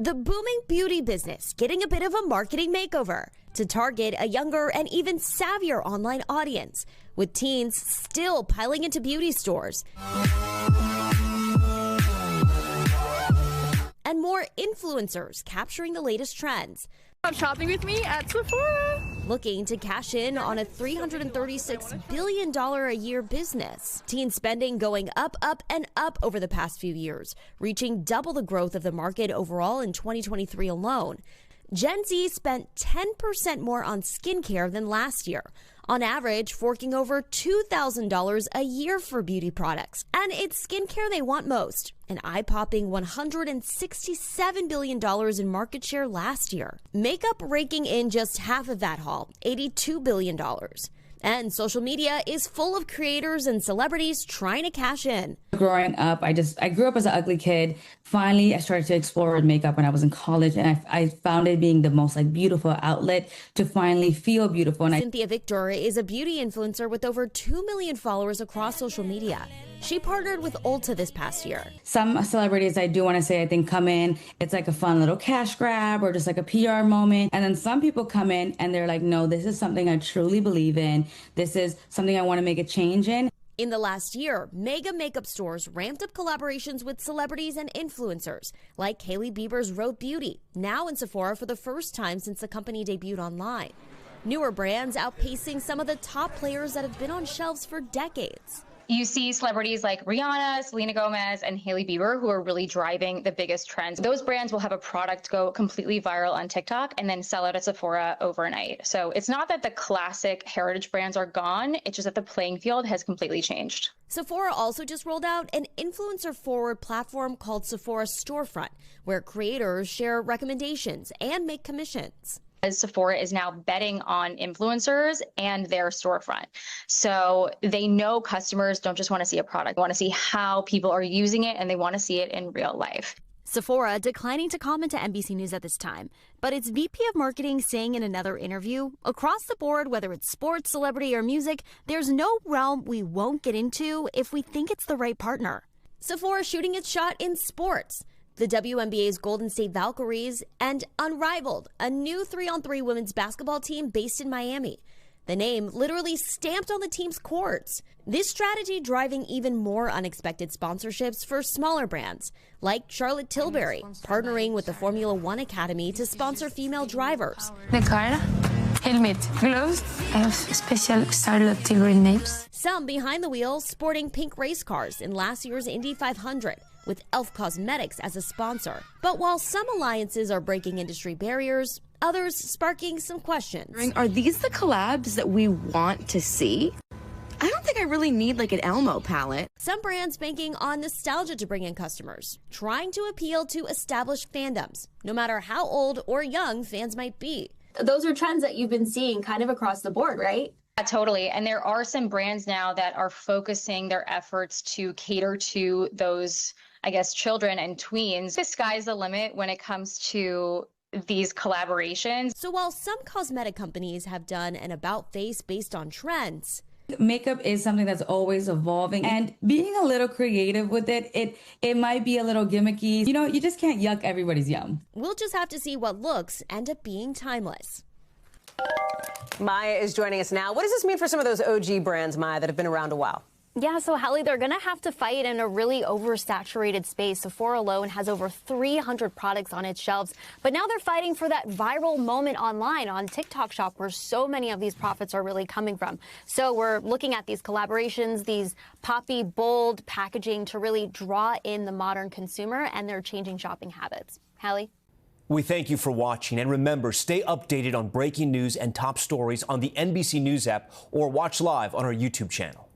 The booming beauty business getting a bit of a marketing makeover to target a younger and even savvier online audience, with teens still piling into beauty stores and more influencers capturing the latest trends. Come shopping with me at Sephora. Looking to cash in on a $336 billion a year business. Teen spending going up, and up over the past few years, reaching double the growth of the market overall in 2023 alone. Gen Z spent 10% more on skincare than last year, on average forking over $2,000 a year for beauty products. And it's skincare they want most, an eye-popping $167 billion in market share last year. Makeup raking in just half of that haul, $82 billion. And social media is full of creators and celebrities trying to cash in. Growing up, I grew up as an ugly kid. Finally, I started to explore makeup when I was in college, and I found it being the most beautiful outlet to finally feel beautiful. And Cynthia Victor is a beauty influencer with over 2 million followers across social media. She partnered with Ulta this past year. Some celebrities, I do want to say, I think come in, it's like a fun little cash grab or just like a PR moment. And then some people come in and they're like, no, this is something I truly believe in. This is something I want to make a change in. In the last year, mega makeup stores ramped up collaborations with celebrities and influencers, like Hailey Bieber's Rhode Beauty, now in Sephora for the first time since the company debuted online. Newer brands outpacing some of the top players that have been on shelves for decades. You see celebrities like Rihanna, Selena Gomez, and Hailey Bieber who are really driving the biggest trends. Those brands will have a product go completely viral on TikTok and then sell out at Sephora overnight. So it's not that the classic heritage brands are gone, it's just that the playing field has completely changed. Sephora also just rolled out an influencer-forward platform called Sephora Storefront, where creators share recommendations and make commissions. As Sephora is now betting on influencers and their storefront. So they know customers don't just want to see a product, they want to see how people are using it, and they want to see it in real life. Sephora declining to comment to NBC News at this time, but its VP of marketing saying in another interview, across the board, whether it's sports, celebrity, or music, there's no realm we won't get into if we think it's the right partner. Sephora shooting its shot in sports. The WNBA's Golden State Valkyries, and Unrivaled, a new 3-on-3 women's basketball team based in Miami. The name literally stamped on the team's courts. This strategy driving even more unexpected sponsorships for smaller brands, like Charlotte Tilbury, partnering with the Formula One Academy to sponsor female drivers. The car, helmet, gloves, I have special Charlotte Tilbury names. Some behind the wheel sporting pink race cars in last year's Indy 500. With Elf Cosmetics as a sponsor. But while some alliances are breaking industry barriers, others sparking some questions. Are these the collabs that we want to see? I don't think I really need like an Elmo palette. Some brands banking on nostalgia to bring in customers, trying to appeal to established fandoms, no matter how old or young fans might be. Those are trends that you've been seeing kind of across the board, right? Totally. And there are some brands now that are focusing their efforts to cater to those, I guess, children and tweens. The sky's the limit when it comes to these collaborations. So while some cosmetic companies have done an about face based on trends, makeup is something that's always evolving, and being a little creative with it might be a little gimmicky. You know, you just can't yuck everybody's yum. We'll just have to see what looks end up being timeless. Maya is joining us now. What does this mean for some of those OG brands, Maya, that have been around a while? Yeah, so Hallie, they're going to have to fight in a really oversaturated space. Sephora alone has over 300 products on its shelves, but now they're fighting for that viral moment online on TikTok Shop, where so many of these profits are really coming from. So we're looking at these collaborations, these poppy, bold packaging to really draw in the modern consumer, and they're changing shopping habits. Hallie? We thank you for watching, and remember, stay updated on breaking news and top stories on the NBC News app or watch live on our YouTube channel.